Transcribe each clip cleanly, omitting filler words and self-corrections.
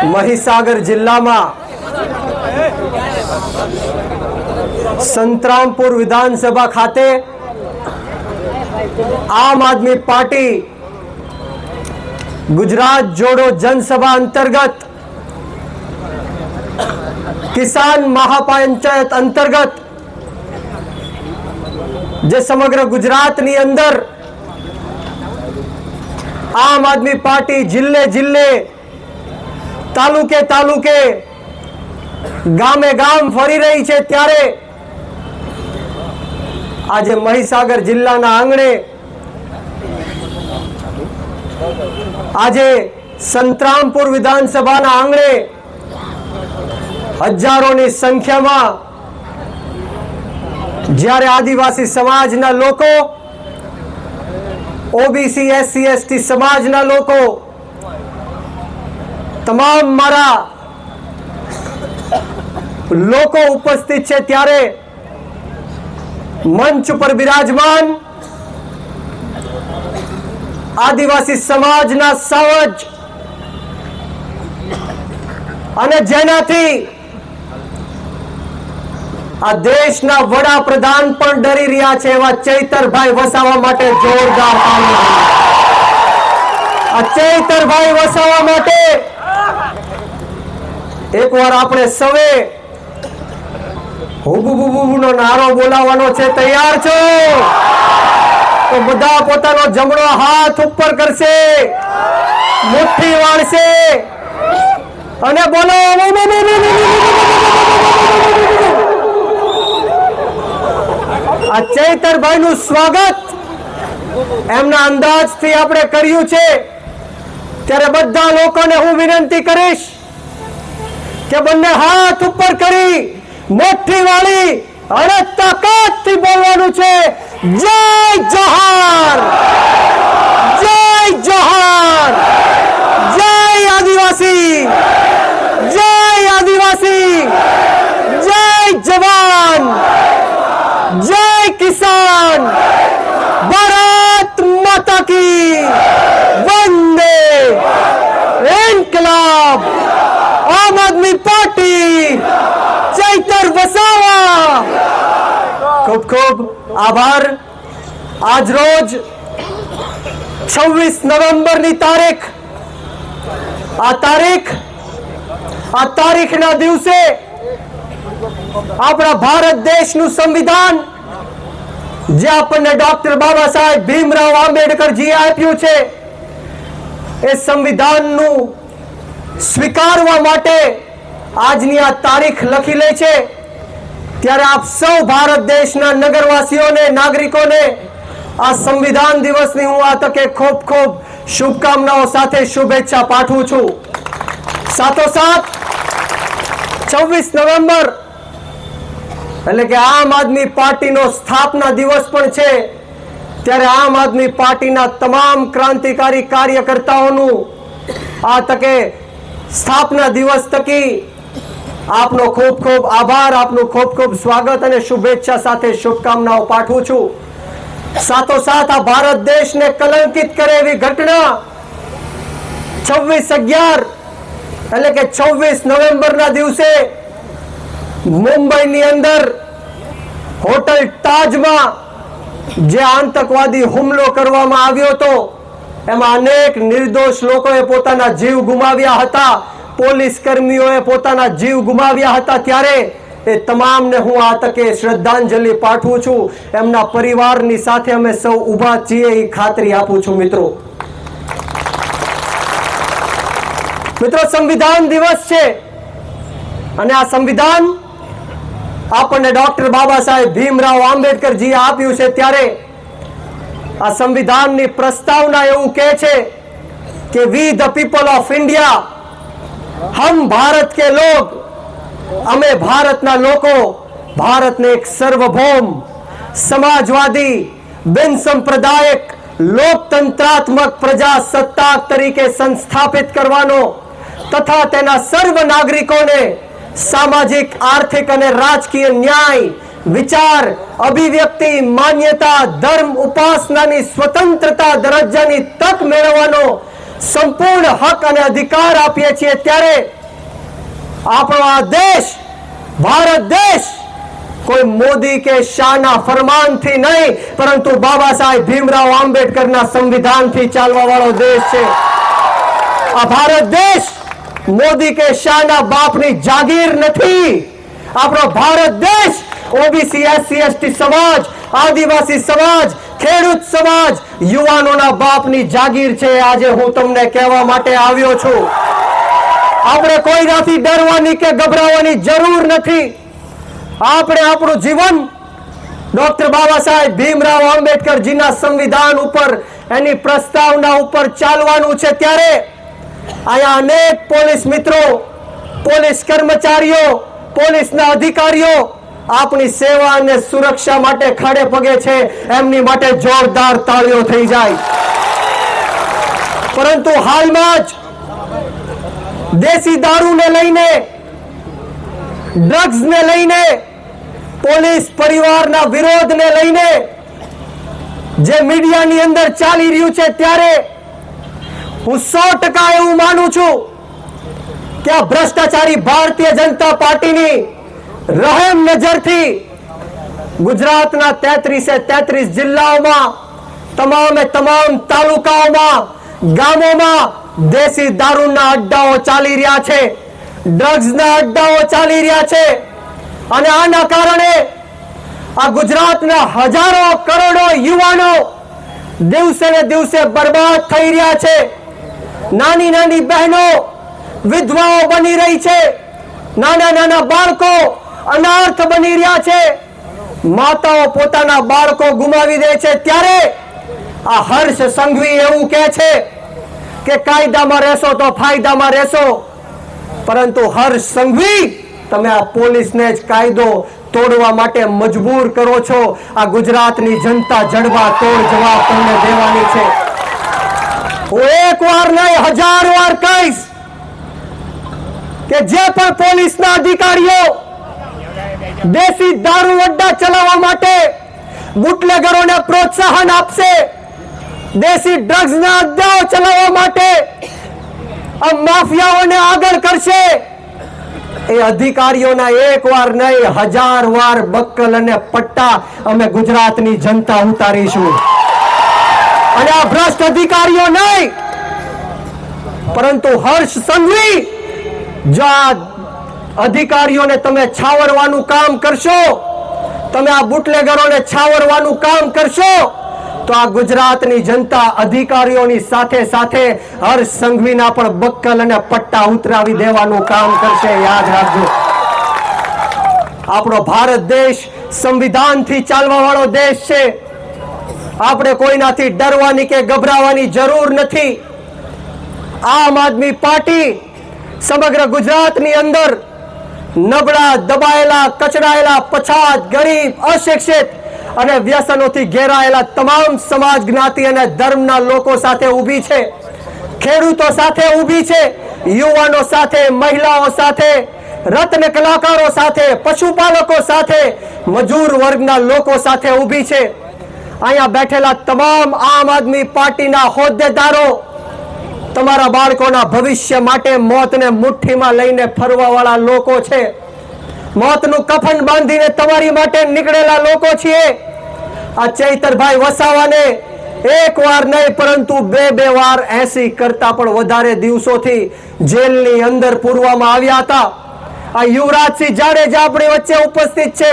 મહીસાગર જિલ્લામાં સંતરામપુર વિધાનસભા ખાતે આમ આદમી પાર્ટી ગુજરાત જોડો જનસભા અંતર્ગત કિસાન મહાપંચાયત અંતર્ગત જે સમગ્ર ગુજરાતની અંદર આમ આદમી પાર્ટી જિલ્લે જિલ્લે તાલુકે તાલુકે ગામે ગામ ફરી રહી છે, ત્યારે આજે મહીસાગર જિલ્લાના આંગણે આજે સંતરામપુર વિધાનસભાના આંગણે હજારોની સંખ્યામાં જ્યારે આદિવાસી સમાજના લોકો, ઓબીસી એસસી એસટી સમાજના લોકો, તમામ મારા લોકો ઉપસ્થિત છે, ત્યારે મંચ ઉપર બિરાજમાન આદિવાસી સમાજના સાવજ અને જેનાથી આ દેશના વડાપ્રધાન પણ ડરી રહ્યા છે એવા ચૈતરભાઈ વસાવા માટે જોરદાર તાળી. આ ચૈતરભાઈ વસાવા માટે એકવાર આપણે સૌએ હુબુબુબુનો નારો બોલાવવાનો છે. તૈયાર છો? તો બધા પોતાનો જમણો હાથ ઉપર કરશે, મુઠ્ઠી વાળશે અને બોલો. આ ચૈતરભાઈ નું સ્વાગત એમના અંદાજથી આપણે કર્યું છે, ત્યારે બધા લોકોને હું વિનંતી કરીશ કે બંને હાથ ઉપર કરી મુઠ્ઠી વાળી અને તાકાતથી બોલવાનું છે, જય જોહાર, જય જોહાર, જય આદિવાસી, જય આદિવાસી, જય જવાન, જય કિસાન, ભારત માતા કી વંદે, ઇન્કલાબ, આમ આદમી પાર્ટી, ચૈતર વસાવા. ખૂબ ખૂબ આભાર. આજ રોજ 26 નવેમ્બરની તારીખ, આ તારીખના દિવસે આપણા ભારત દેશનું સંવિધાન જે આપણને ડોક્ટર બાબા સાહેબ ભીમરાવ આંબેડકરજીએ આપ્યું છે, એ સંવિધાનનું સ્વીકારવા માટે આજની આ તારીખ લખી લે છે, ત્યારે આપ સૌ ભારત દેશના નગરવાસીઓને, નાગરિકોને આ સંવિધાન દિવસની હું આ તકે ખૂબ ખૂબ શુભકામનાઓ સાથે શુભેચ્છા પાઠવું છું. સાથોસાથ 26 નવેમ્બર એટલે કે આમ આદમી પાર્ટીનો સ્થાપના દિવસ પણ છે, ત્યારે આમ આદમી પાર્ટીના તમામ ક્રાંતિકારી કાર્યકર્તાઓનું આ તકે સ્થાપના દિવસ તકી આપનો ખૂબ ખૂબ આભાર, આપનું ખૂબ ખૂબ સ્વાગત અને શુભેચ્છા સાથે શુભકામનાઓ પાઠવું છું. સાથોસાથ આ ભારત દેશને કલંકિત કરે એવી ઘટના 26/11 એટલે કે 26 નવેમ્બરના દિવસે મુંબઈની અંદર હોટલ તાજમાં જે આતંકવાદી હુમલો કરવામાં આવ્યો હતો, એમાં અનેક નિર્દોષ લોકોએ પોતાના જીવ ગુમાવ્યા હતા, પોલીસ કર્મીઓએ પોતાના જીવ ગુમાવ્યા હતા, ત્યારે એ તમામને હું આ તકે શ્રદ્ધાંજલિ પાઠવું છું. એમના પરિવારની સાથે અમે સૌ ઊભા છીએ એ ખાતરી આપું છું. મિત્રો, સંવિધાન દિવસ છે અને આ સંવિધાન આપણને ડોક્ટર બાબા સાહેબ ભીમરાવ આંબેડકરજીએ આપ્યું છે, ત્યારે આ સંવિધાનની પ્રસ્તાવના એવું કહે છે કે વી ધ પીપલ ઓફ ઇન્ડિયા, हम भारत के लोग, અમે ભારતના લોકો ભારતને એક સર્વભૌમ, સમાજવાદી, બિન સંપ્રદાયિક, લોકતંત્રાત્મક પ્રજાસત્તાક તરીકે સંસ્થાપિત કરવાનો તથા તેના સર્વ નાગરિકોને સામાજિક, આર્થિક અને રાજકીય ન્યાય, વિચાર, અભિવ્યક્તિ, માન્યતા, ધર્મ, ઉપાસનાની સ્વતંત્રતા, દરજ્જાની તક મેળવવાનો સંપૂર્ણ હક અને અધિકાર આપીએ છીએ, ત્યારે આપણો આ દેશ, ભારત દેશ, કોઈ મોદી કે શાહના ફરમાનથી નહીં, પરંતુ બાબા સાહેબ ભીમરાવ આંબેડકરના સંવિધાનથી ચાલવા વાળો દેશ છે. આ ભારત દેશ મોદી કે શાહના બાપની જાગીર નથી. આપણો ભારત દેશ ઓબીસી, એસસી, એસટી સમાજ, આદિવાસી સમાજ, ખેડૂત સમાજ, યુવાનોના બાપની જાગીર છે. આજે હું તમને કહેવા માટે આવ્યો છું. આપણે કોઈનાથી ડરવાની કે ગભરાવાની જરૂર નથી. આપણે આપણું જીવન ડોક્ટર બાબા સાહેબ ભીમરાવ આંબેડકરજીના સંવિધાન ઉપર, એની પ્રસ્તાવના ઉપર ચાલવાનું છે. ત્યારે અહીંયા અનેક પોલીસ મિત્રો, પોલીસ કર્મચારીઓ, પોલીસના અધિકારીઓ આપણી સેવા અને સુરક્ષા માટે ખડે પગે છે. એમની માટે જોરદાર તાળીઓ થઈ જાય. પરંતુ હાલમાં જ દેશી દારૂને લઈને, ડ્રગ્સને લઈને, પોલીસ પરિવારના વિરોધને લઈને જે મીડિયાની અંદર ચાલી રહ્યું છે, ત્યારે હું 100% એવું માનું છું કે આ ભ્રષ્ટાચારી ભારતીય જનતા પાર્ટીની રહેમ નજરથી ગુજરાતના 33 જિલ્લાઓમાં, તમામે તમામ તાલુકાઓમાં, ગામોમાં દેશી દારૂના અડ્ડાઓ ચાલી રહ્યા છે, ડ્રગ્સના અડ્ડાઓ ચાલી રહ્યા છે. અને આના કારણે આ ગુજરાતના હજારો કરોડો યુવાનો દિવસે ને દિવસે બરબાદ થઈ રહ્યા છે. નાની નાની બહેનો વિધવાઓ બની રહી છે, નાના નાના બાળકો અનાથ બની રહ્યા છે, માતાઓ પોતાના બાળકો ગુમાવી દે છે. ત્યારે આ હર્ષ સંઘવી એવું કહે છે કે કાયદામાં રહેશો તો ફાયદામાં રહેશો. પરંતુ હર્ષ સંઘવી, તમે આ પોલીસને જ કાયદો તોડવા માટે મજબૂર કરો છો. આ ગુજરાતની જનતા જડબા તોડ જવાબ તમને દેવાની છે. હું એક વાર નહીં 1000 વાર કહીશ કે જે પણ પોલીસના અધિકારીઓ દેશી દારૂ અડ્ડા ચલાવવા માટે બુટલેગરોને પ્રોત્સાહન આપશે, દેશી ડ્રગ્સના અડ્ડાઓ ચલાવવા માટે આ માફિયાઓને આગળ કરશે, એ અધિકારીઓના એક વાર નહીં 1000 વાર બક્કલ અને પટ્ટા અમે ગુજરાતની જનતા ઉતારીશું. અને આ ભ્રષ્ટ અધિકારીઓ નહીં, પરંતુ હર્ષ સંઘવી, જો આ અધિકારીઓને તમે છાવરવાનું કામ કરશો, તમે આ બુટલેગરોને છાવરવાનું કામ કરશો, તો આ ગુજરાતની જનતા અધિકારીઓની સાથે સાથે હર્ષ સંઘવીના પણ બક્કલ અને પટ્ટા ઉતરાવી દેવાનું કામ કરશે. યાદ રાખજો, આપણો ભારત દેશ સંવિધાનથી ચાલવા વાળો દેશ છે. આપણે કોઈનાથી ડરવાની કે ગભરાવાની જરૂર નથી. આમ આદમી પાર્ટી સમગ્ર ગુજરાતની અંદર નબળા, દબાયેલા, કચડાયેલા, પછાત, ગરીબ, અશિક્ષિત અને વ્યસનોથી ઘેરાયેલા તમામ સમાજ, જ્ઞાતિ અને ધર્મના લોકો સાથે ઊભી છે. ખેડૂતો સાથે ઊભી છે, યુવાનો સાથે, મહિલાઓ સાથે, રત્ન કલાકારો સાથે, પશુપાલકો સાથે, મજૂર વર્ગના લોકો સાથે ઊભી છે. અહીંયા બેઠેલા તમામ આમ આદમી પાર્ટીના હોદ્દેદારો તમારા બાળકોના ભવિષ્ય માટે મોતને મુઠ્ઠીમાં લઈને ફરવા વાળા લોકો છે. મોતનું કફન બાંધીને તમારી માટે નીકળેલા લોકો છીએ. આ ચૈતરભાઈ વસાવાને એક વાર નહીં, પરંતુ બે વાર 80 કરતા પણ વધારે દિવસોથી જેલની અંદર પૂરવામાં આવ્યા હતા. આ યુવરાજસિંહ જાડેજા આપણી વચ્ચે ઉપસ્થિત છે,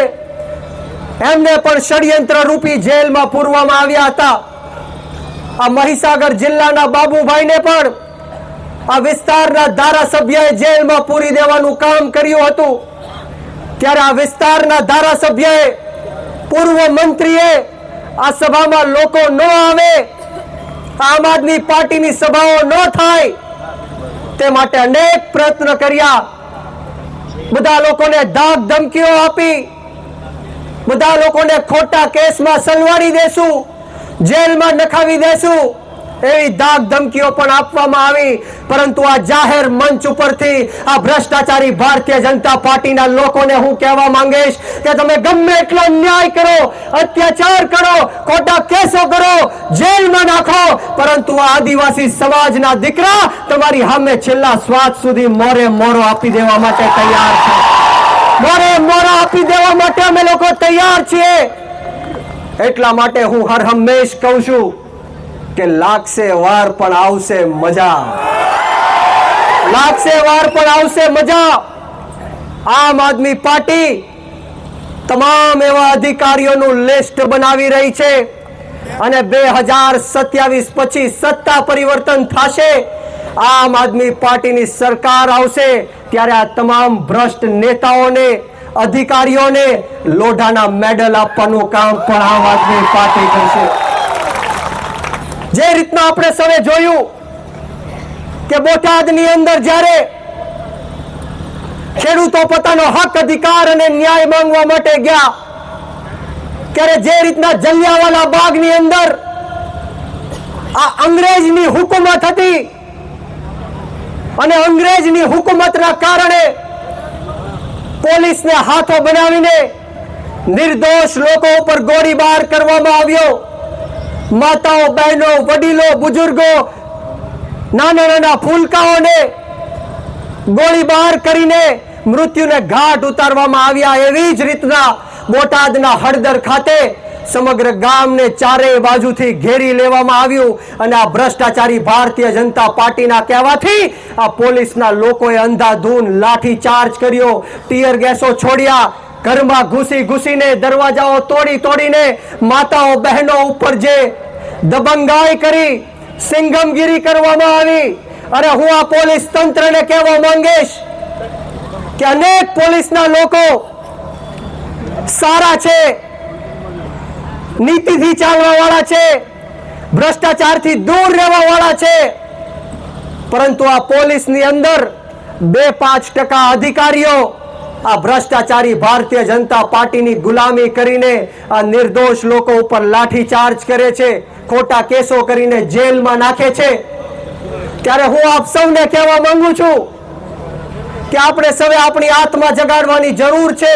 એમને પણ ષડયંત્ર રૂપી જેલમાં પૂરવામાં આવ્યા હતા. આ મહીસાગર જિલ્લાના બાબુભાઈને પણ આ વિસ્તારના ધારાસભ્યએ જેલમાં પૂરી દેવાનું કામ કર્યું હતું. ત્યારે આ વિસ્તારના ધારાસભ્યએ, પૂર્વ મંત્રીએ આ સભામાં લોકો ન આવે, આમ આદમી પાર્ટીની સભાઓ ન થાય તે માટે અનેક પ્રયત્ન કર્યા. બધા લોકોને ધાક ધમકીઓ આપી, બધા લોકોને ખોટા કેસમાં સલવાડી દેશું, જેલમાં નખાવી દેશું, એવી ધાક ધમકીઓ પણ આપવામાં આવી, પરંતુ આ જાહેર મંચ ઉપરથી આ ભ્રષ્ટાચારી ભારતીય જનતા પાર્ટીના લોકોને હું કહેવા માંગીશ કે તમે ગમે એટલો ન્યાય કરો, અત્યાચાર કરો, ખોટા કેસો કરો, જેલમાં નાખો, પરંતુ આ આદિવાસી સમાજના દીકરા તમારી સામે છેલ્લા શ્વાસ સુધી મોરે મોરો આપી દેવા માટે તૈયાર છે. મોરે મોરો આપી દેવા માટે અમે લોકો તૈયાર છીએ. એટલા માટે હું હર હંમેશ કહું છું કે લાગશે વાર પણ આવશે મજા. લાગશે વાર પણ આવશે મજા. આમ આદમી પાર્ટી તમામ એવા અધિકારીઓનું લિસ્ટ બનાવી રહી છે અને 2027 પછી સત્તા પરિવર્તન થશે, આમ આદમી પાર્ટીની સરકાર આવશે ત્યારે આ તમામ ભ્રષ્ટ નેતાઓને, અધિકારીઓને લોઢાના મેડલ આપવાનું કામ પણ આમ આદમી પાર્ટી કરશે. જે રીતના આપણે સૌએ જોયું કે બોટાદની અંદર જ્યારે ખેડૂતો પોતાનો હક, અધિકાર અને ન્યાય માંગવા માટે ગયા, ત્યારે જે રીતના જલિયાવાલા બાગની અંદર આ અંગ્રેજની હુકુમત હતી અને અંગ્રેજની હુકુમતના કારણે પોલીસને હાથો બનાવીને નિર્દોષ લોકો ઉપર ગોળીબાર કરવામાં આવ્યો. માતાઓ, બહેનો, વડીલો, બુજુર્ગો, નાના નાના ફૂલકાઓને ગોળીબાર કરીને મૃત્યુને ઘાટ ઉતારવામાં આવ્યા. એવી જ રીતના બોટાદના હળદર ખાતે સમગ્ર ગામને ચારેય બાજુથી ઘેરી લેવામાં આવ્યું અને આ ભ્રષ્ટાચારી ભારતીય જનતા પાર્ટીના કહેવાથી આ પોલીસના લોકોએ અંધાધૂન લાઠી ચાર્જ કર્યો, ટીયર ગેસો છોડ્યા, ઘરમાં ઘૂસી ઘૂસીને, દરવાજાઓ તોડી તોડીને માતાઓ, બહેનો ઉપર જે દબંગાઈ કરી, સિંઘમગીરી કરવામાં આવી. અરે હું આ પોલીસ તંત્રને કહેવા માંગીશ કે અનેક પોલીસના લોકો સારા છે, નીતિથી ચાલવા વાળા છે, ભ્રષ્ટાચારથી દૂર રહેવા વાળા છે, પરંતુ આ પોલીસની અંદર 2-5% અધિકારીઓ આ ભ્રષ્ટાચારી ભારતીય જનતા પાર્ટીની ગુલામી કરીને આ નિર્દોષ લોકો ઉપર લાઠીચાર્જ કરે છે, ખોટા કેસો કરીને જેલમાં નાખે છે. ત્યારે હું આપ સૌને કહેવા માંગુ છું કે આપણે સૌએ આપણી આત્મા જગાડવાની જરૂર છે.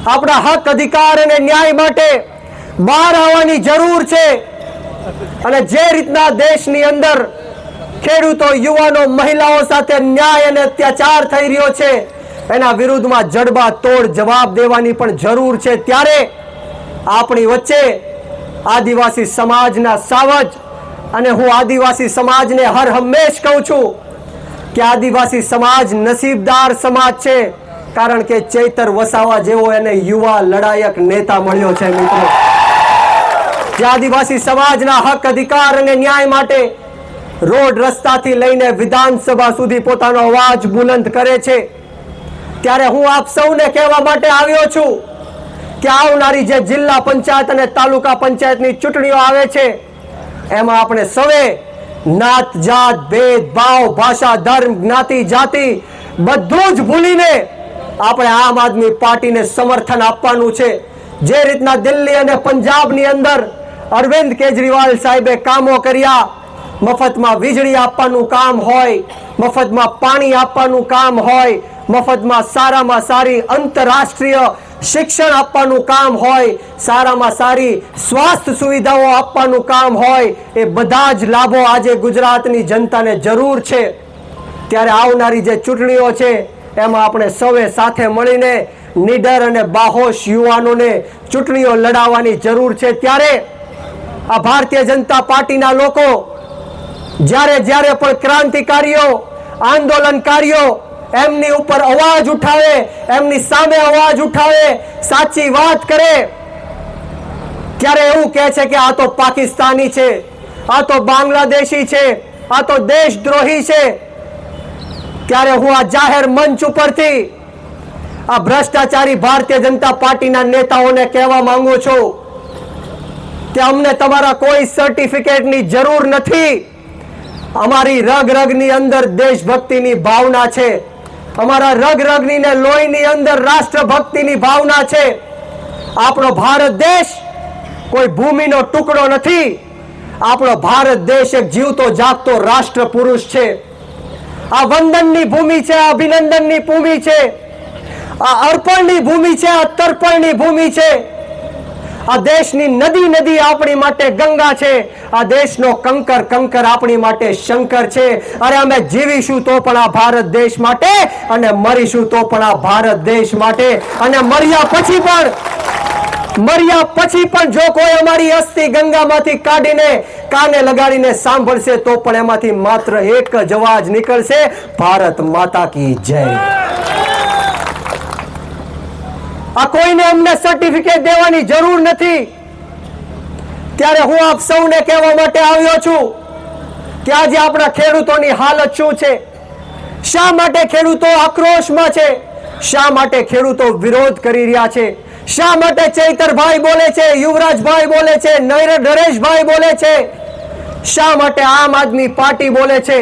આપણા હક, અધિકાર અને ન્યાય માટે બહાર આવવાની જરૂર છે. અને જે રીતના દેશની અંદર ખેડૂતો, યુવાનો, મહિલાઓ સાથે ન્યાય અને અત્યાચાર થઈ રહ્યો છે, એના વિરુદ્ધમાં જડબા તોડ જવાબ દેવાની પણ જરૂર છે. ત્યારે આપણી વચ્ચે આદિવાસી સમાજના સાવજ, અને હું આદિવાસી સમાજને હર હંમેશ કહું છું કે આદિવાસી સમાજ નસીબદાર સમાજ છે, કારણ કે ચૈતર વસાવા જેવો એને યુવા લડાયક નેતા મળ્યો છે. મિત્રો, જે આદિવાસી સમાજના હક, અધિકાર અને ન્યાય માટે રોડ રસ્તાથી લઈને વિધાનસભા સુધી પોતાનો અવાજ બુલંદ કરે છે. ત્યારે હું આપ સૌને કહેવા માટે આવ્યો છું કે આવનારી જે જિલ્લા પંચાયત અને તાલુકા પંચાયતની ચૂંટણીઓ આવે છે, એમાં આપણે સૌએ નાત, જાત, ભેદભાવ, ભાષા, ધર્મ, જ્ઞાતિ, જાતિ બધું જ ભૂલીને આપણે આમ આદમી પાર્ટીને સમર્થન આપવાનું છે. જે રીતના દિલ્હી અને પંજાબની અંદર અરવિંદ કેજરીવાલ સાહેબે કામો કર્યા, મફતમાં વીજળી આપવાનું કામ હોય, મફતમાં પાણી આપવાનું કામ હોય, મફતમાં સારામાં સારી આંતરરાષ્ટ્રીય શિક્ષણ આપવાનું કામ હોય, સારામાં સારી સ્વાસ્થ્ય સુવિધાઓ આપવાનું કામ હોય, એ બધા જ લાભો આજે ગુજરાતની જનતાને જરૂર છે. ત્યારે આવનારી જે ચૂંટણીઓ છે એમાં આપણે સૌએ સાથે મળીને નિડર અને બાહોશ યુવાનોને ચૂંટણીઓ લડાવવાની જરૂર છે. ત્યારે આ ભારતીય જનતા પાર્ટીના લોકો જ્યારે જ્યારે પણ ક્રાંતિકારીઓ, આંદોલનકારીઓ એમની ઉપર અવાજ ઉઠાવે, એમની સામે અવાજ ઉઠાવે, સાચી વાત કરે, ત્યારે એવું કહે છે કે આ તો પાકિસ્તાની છે, આ તો બાંગ્લાદેશી છે, આ તો દેશદ્રોહી છે. ત્યારે હું આ જાહેર મંચ ઉપરથી આ ભ્રષ્ટાચારી ભારતીય જનતા પાર્ટીના નેતાઓને કહેવા માંગુ છું કે અમને તમારા કોઈ સર્ટિફિકેટની જરૂર નથી. અમારી રગ રગની અંદર દેશભક્તિની ભાવના છે, અમારા રગ રગની ને લોહીની અંદર રાષ્ટ્રભક્તિની ભાવના છે. આપણો ભારત દેશ કોઈ ભૂમિનો ટુકડો નથી. આપણો ભારત દેશ એક જીવતો જાગતો રાષ્ટ્ર પુરુષ છે. આ વંદનની ભૂમિ છે, આ અભિનંદનની ભૂમિ છે, આ અર્પણની ભૂમિ છે, આ તર્પણની ભૂમિ છે. આ દેશની નદી નદી આપણી માટે ગંગા છે. આ દેશનો કંકર કંકર આપણી માટે શંકર છે. અરે અમે જીવીશું તો પણ આ ભારત દેશ માટે, અને મરીશું તો પણ આ ભારત દેશ માટે. અને મર્યા પછી પણ જો કોઈ અમારી અસ્થિ ગંગામાંથી કાઢીને કાને લગાડીને સાંભળશે તો પણ એમાંથી માત્ર એક જ અવાજ નીકળશે, ભારત માતા કી જય. આ કોઈને અમને સર્ટિફિકેટ દેવાની જરૂર નથી. ત્યારે હું આપ સૌને કહેવા માટે આવ્યો છું કે આજે આપણા ખેડૂતોની હાલત શું છે, શા માટે ખેડૂતો આક્રોશમાં છે, શા માટે ખેડૂતો વિરોધ કરી રહ્યા છે, શા માટે ચૈતરભાઈ બોલે છે, યુવરાજભાઈ બોલે છે, નરેશભાઈ બોલે છે, શા માટે આમ આદમી પાર્ટી બોલે છે,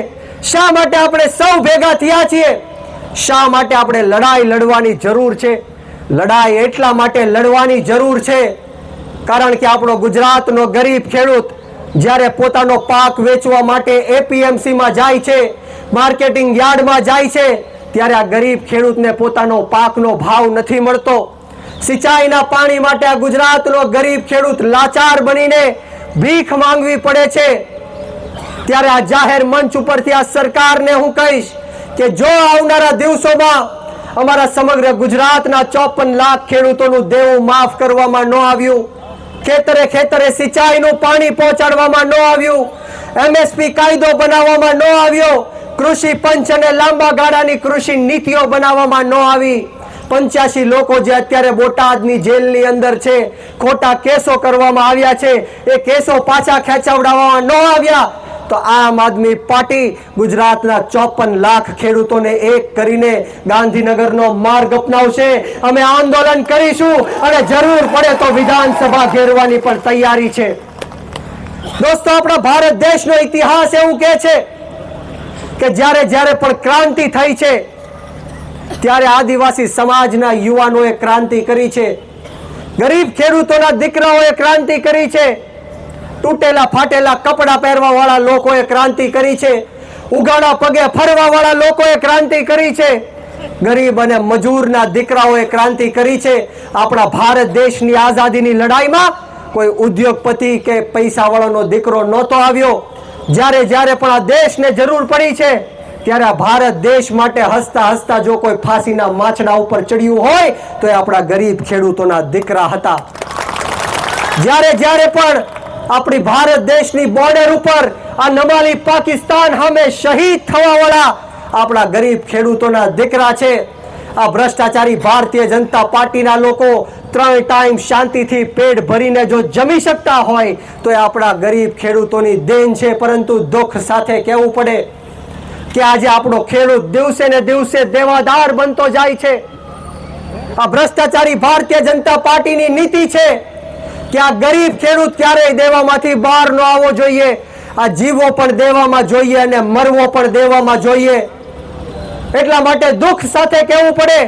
શા માટે આપણે સૌ ભેગા થયા છીએ, શા માટે આપણે લડાઈ લડવાની જરૂર છે. લડાઈ એટલા માટે લડવાની જરૂર છે કારણ કે આપણો ગુજરાતનો ગરીબ ખેડૂત જ્યારે પોતાનો પાક વેચવા માટે એપીએમસી માં જાય છે, માર્કેટિંગ યાર્ડમાં જાય છે, ત્યારે આ ગરીબ ખેડૂતને પોતાનો પાકનો ભાવ નથી મળતો. સિંચાઈના પાણી માટે આ ગુજરાતનો ગરીબ ખેડૂત લાચાર બનીને ભીખ માંગવી પડે છે. ત્યારે આ જાહેર મંચ ઉપરથી આ સરકારને હું કહીશ કે જો આવનારા દિવસોમાં અમારા સમગ્ર ગુજરાતના 54 લાખ ખેડૂતોનું દેવું માફ કરવામાં ન આવ્યું, ખેતરે ખેતરે સિંચાઈનું પાણી પહોંચાડવામાં ન આવ્યું, એમએસપી કાયદો બનાવવામાં ન આવ્યો, કૃષિ પંચ અને લાંબા ગાળાની કૃષિ નીતિઓ બનાવવામાં ન આવી, 85 લોકો જે અત્યારે બોટાદની જેલની અંદર છે, ખોટા કેસો કરવામાં આવ્યા છે, એ કેસો પાછા ખેંચાવડાવવામાં ન આવ્યા, તો આમ આદમી પાર્ટી ગુજરાતના 54 લાખ ખેડૂતોને એક કરીને ગાંધીનગરનો માર્ગ અપનાવશે. અમે આંદોલન કરીશું અને જરૂર પડે તો વિધાનસભા ઘેરવાની પણ તૈયારી છે. દોસ્તો, આપણા ભારત દેશનો ઇતિહાસ એવું કહે છે કે જ્યારે જ્યારે પણ ક્રાંતિ થઈ છે ત્યારે આદિવાસી સમાજના યુવાનોએ ક્રાંતિ કરી છે, ગરીબ ખેડૂતોના દીકરાઓએ ક્રાંતિ કરી છે, તૂટેલા ફાટેલા કપડા પહેરવા વાળા લોકોએ ક્રાંતિ કરી છે, ઉગાડા પગે ફરવા વાળા લોકોએ ક્રાંતિ કરી છે, ગરીબ અને મજૂરના દીકરાઓએ ક્રાંતિ કરી છે. આપણા ભારત દેશની આઝાદીની લડાઈમાં કોઈ ઉદ્યોગપતિ કે પૈસા વાળાનો દીકરો નહોતો આવ્યો. જ્યારે જ્યારે પણ આ દેશને જરૂર પડી છે ત્યારે આ ભારત દેશ માટે હસતા હસતા જો કોઈ ફાંસીના માછડા ઉપર ચડ્યું હોય તો એ આપણા ગરીબ ખેડૂતોના દીકરા હતા. જ્યારે જ્યારે પણ આપણી ભારત દેશની બોર્ડર ઉપર આ નમાલી પાકિસ્તાન સામે શહીદ થવા વાળા આપણા ગરીબ ખેડૂતોના દીકરા છે. આ ભ્રષ્ટાચારી ભારતીય જનતા પાર્ટીના લોકો 3 ટાઈમ શાંતિથી પેટ ભરીને જો જમી શકતા હોય તો એ આપણા ગરીબ ખેડૂતોની દેન છે. પરંતુ દુઃખ સાથે કહેવું પડે કે આજે આપણો ખેડૂત દિવસે ને દિવસે દેવાદાર બનતો જાય છે. આ ભ્રષ્ટાચારી ભારતીય જનતા પાર્ટીની નીતિ છે કે આ ગરીબ ખેડૂત ક્યારેય દેવામાંથી બહાર ન આવવો જોઈએ, આ જીવો પણ દેવામાં જોઈએ અને મરવો પણ દેવામાં જોઈએ. એટલા માટે દુઃખ સાથે કહેવું પડે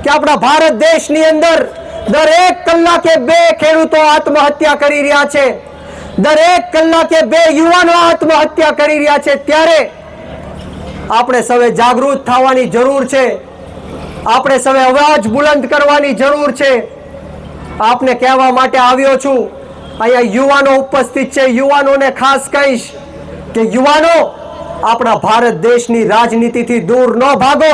કે આપણા ભારત દેશની અંદર દરેક કલાકે 2 ખેડૂતો આત્મહત્યા કરી રહ્યા છે, દરેક કલાકે 2 યુવાનો આત્મહત્યા કરી રહ્યા છે. ત્યારે આપણે સૌએ જાગૃત થવાની જરૂર છે, આપણે સૌએ અવાજ બુલંદ કરવાની જરૂર છે. આપને કહેવા માટે આવ્યો છું, અહીંયા યુવાનો ઉપસ્થિત છે, યુવાનોને ખાસ કહીશ કે યુવાનો, આપણા ભારત દેશની રાજનીતિથી દૂર ન ભાગો.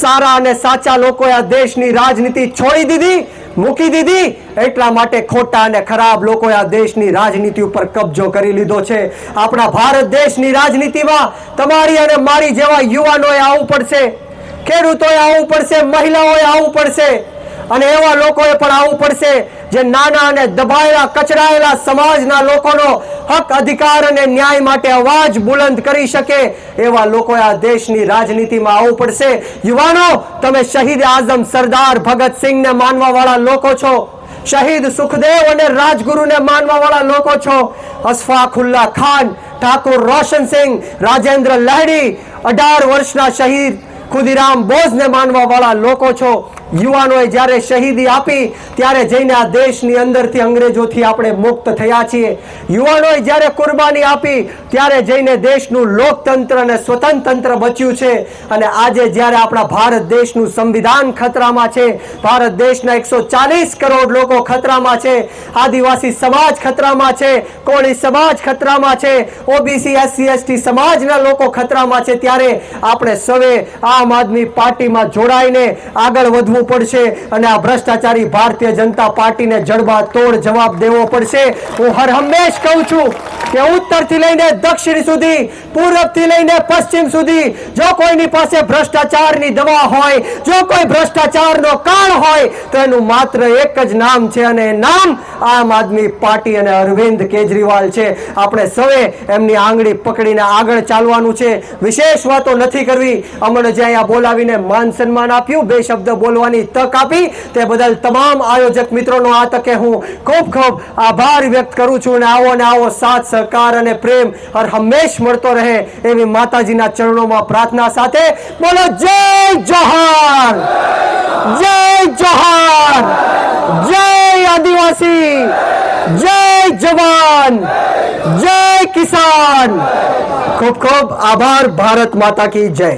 સારા અને સાચા લોકોએ આ દેશની રાજનીતિ છોડી દીધી, મૂકી દીધી, એટલા માટે ખોટા અને ખરાબ લોકોએ આ દેશની રાજનીતિ ઉપર કબજો કરી લીધો છે. આપણા ભારત દેશની રાજનીતિમાં તમારી અને મારી જેવા યુવાનોએ આવવું પડશે, ખેડૂતોએ આવવું પડશે, મહિલાઓએ આવવું પડશે અને એવા લોકોએ પણ આવવું પડશે જે નાના અને દબાયેલા કચડાયેલા સમાજના લોકોનો હક, અધિકાર અને ન્યાય માટે અવાજ બુલંદ કરી શકે. એવા લોકોએ આ દેશની રાજનીતિમાં આવવું પડશે. યુવાનો, તમે શહીદ આઝમ સરદાર ભગતસિંહને માનવા વાળા લોકો છો, શહીદ સુખદેવ અને રાજગુરુને માનવા વાળા લોકો છો, અશફાકુલ્લા ખાન, ઠાકુર રોશનસિંહ, રાજેન્દ્ર લહેરી, 18 વર્ષના શહીદ ખુદીરામ બોઝને માનવા વાળા લોકો છો. યુવાનોએ જ્યારે શહીદી આપી ત્યારે જઈને આ દેશની અંદરથી અંગ્રેજોથી આપણે મુક્ત થયા છીએ. યુવાનોએ જ્યારે કુરબાની આપી ત્યારે જઈને દેશનું લોકતંત્ર અને સ્વતંત્ર બચ્યું છે. અને આજે જ્યારે આપણા ભારત દેશનું સંવિધાન ખતરામાં છે, ભારત દેશના 140 કરોડ લોકો ખતરામાં છે, આદિવાસી સમાજ ખતરામાં છે, કોળી સમાજ ખતરામાં છે, ઓબીસી એસસી એસટી સમાજના લોકો ખતરામાં છે, ત્યારે આપણે સૌએ આમ આદમી પાર્ટીમાં જોડાઈને આગળ વધવું પડશે અને આ ભ્રષ્ટાચારી ભારતીય જનતા પાર્ટીને જડબા તોડ જવાબ દેવો પડશે. હું હર હંમેશ કહું છું કે ઉત્તરથી લઈને દક્ષિણ સુધી, પૂર્વથી લઈને પશ્ચિમ સુધી જો કોઈની પાસે ભ્રષ્ટાચારની દવા હોય, જો કોઈ ભ્રષ્ટાચારનો કાળ હોય તો એનું માત્ર એક જ નામ છે અને એ નામ આમ આદમી પાર્ટી અને અરવિંદ કેજરીવાલ છે. આપણે સૌએ એમની આંગળી પકડીને આગળ ચાલવાનું છે. વિશેષ વાતો નથી કરવી. અમને જે અહીંયા બોલાવીને માન સન્માન આપ્યું, બે શબ્દ બોલવાની તક આપી, તે બદલ તમામ આયોજક મિત્રોનો આ તકે હું ખૂબ ખૂબ આભાર વ્યક્ત કરું છું. અને આવો સાથ સહકાર અને પ્રેમ હર હંમેશ મળતો રહે એવી માતાજીના ચરણોમાં પ્રાર્થના સાથે બોલો જય જોહાર, જય જોહાર, જય આદિવાસી, જય જવાન, જય કિસાન. ખૂબ ખૂબ આભાર. ભારત માતા કી જય.